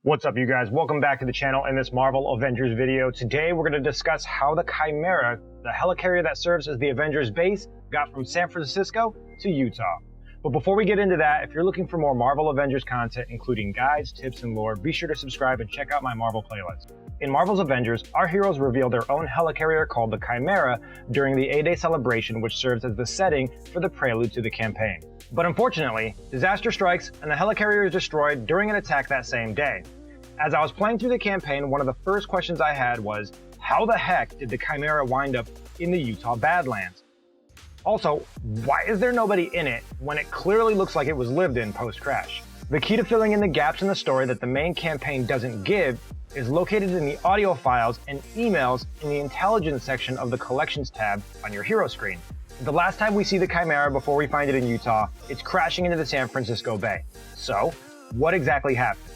What's up, you guys? Welcome back to the channel in this Marvel Avengers video. Today we're going to discuss how the Chimera, the helicarrier that serves as the Avengers base, got from San Francisco to Utah. But before we get into that, if you're looking for more Marvel Avengers content, including guides, tips, and lore, be sure to subscribe and check out my Marvel playlist. In Marvel's Avengers, our heroes reveal their own helicarrier called the Chimera during the A-Day celebration, which serves as the setting for the prelude to the campaign. But unfortunately, disaster strikes and the helicarrier is destroyed during an attack that same day. As I was playing through the campaign, one of the first questions I had was, how the heck did the Chimera wind up in the Utah Badlands? Also, why is there nobody in it when it clearly looks like it was lived in post-crash? The key to filling in the gaps in the story that the main campaign doesn't give is located in the audio files and emails in the intelligence section of the collections tab on your hero screen. The last time we see the Chimera before we find it in Utah, it's crashing into the San Francisco Bay. So, what exactly happened?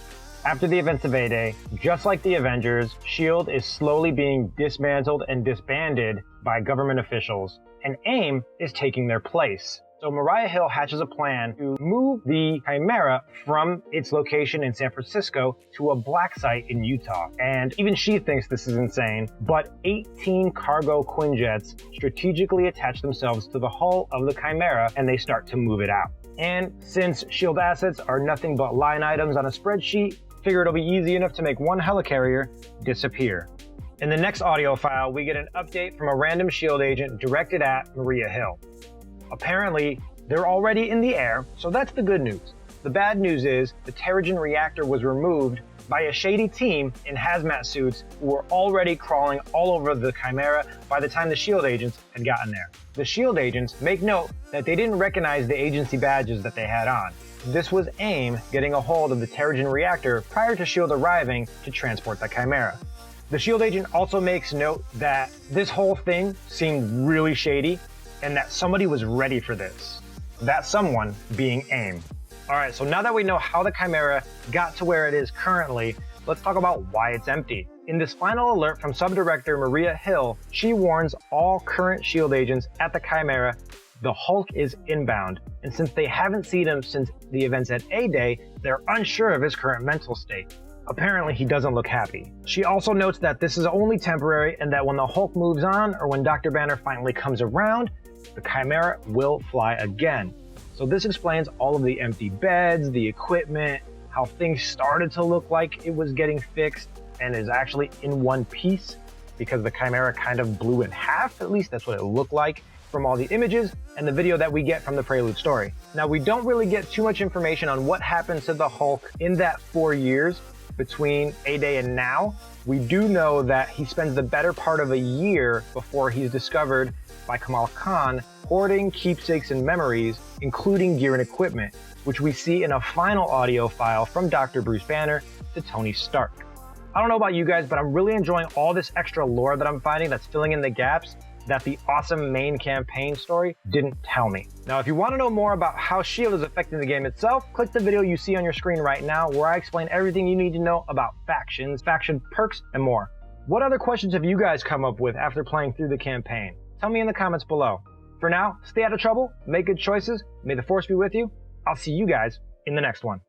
After the events of A-Day, just like the Avengers, S.H.I.E.L.D. is slowly being dismantled and disbanded by government officials, and AIM is taking their place. So Maria Hill hatches a plan to move the Chimera from its location in San Francisco to a black site in Utah. And even she thinks this is insane, but 18 cargo Quinjets strategically attach themselves to the hull of the Chimera and they start to move it out. And since S.H.I.E.L.D. assets are nothing but line items on a spreadsheet, figure it'll be easy enough to make one helicarrier disappear. In the next audio file, we get an update from a random S.H.I.E.L.D. agent directed at Maria Hill. Apparently, they're already in the air, so that's the good news. The bad news is the Terrigen reactor was removed by a shady team in hazmat suits who were already crawling all over the Chimera by the time the S.H.I.E.L.D. agents had gotten there. The S.H.I.E.L.D. agents make note that they didn't recognize the agency badges that they had on. This was AIM getting a hold of the Terrigen reactor prior to S.H.I.E.L.D. arriving to transport the Chimera. The S.H.I.E.L.D. agent also makes note that this whole thing seemed really shady and that somebody was ready for this. That someone being AIM. Alright, so now that we know how the Chimera got to where it is currently, let's talk about why it's empty. In this final alert from Subdirector Maria Hill, she warns all current S.H.I.E.L.D. agents at the Chimera the Hulk is inbound, and since they haven't seen him since the events at A-Day, they're unsure of his current mental state. Apparently, he doesn't look happy. She also notes that this is only temporary and that when the Hulk moves on or when Dr. Banner finally comes around, the Chimera will fly again. So this explains all of the empty beds, the equipment, how things started to look like it was getting fixed and is actually in one piece because the Chimera kind of blew in half, at least that's what it looked like from all the images and the video that we get from the Prelude story. Now, we don't really get too much information on what happened to the Hulk in that 4 years between A-Day and now. We do know that he spends the better part of a year before he's discovered by Kamala Khan hoarding keepsakes and memories, including gear and equipment, which we see in a final audio file from Dr. Bruce Banner to Tony Stark. I don't know about you guys, but I'm really enjoying all this extra lore that I'm finding that's filling in the gaps that the awesome main campaign story didn't tell me. Now, if you want to know more about how S.H.I.E.L.D. is affecting the game itself, click the video you see on your screen right now where I explain everything you need to know about factions, faction perks, and more. What other questions have you guys come up with after playing through the campaign? Tell me in the comments below. For now, stay out of trouble, make good choices, may the Force be with you. I'll see you guys in the next one.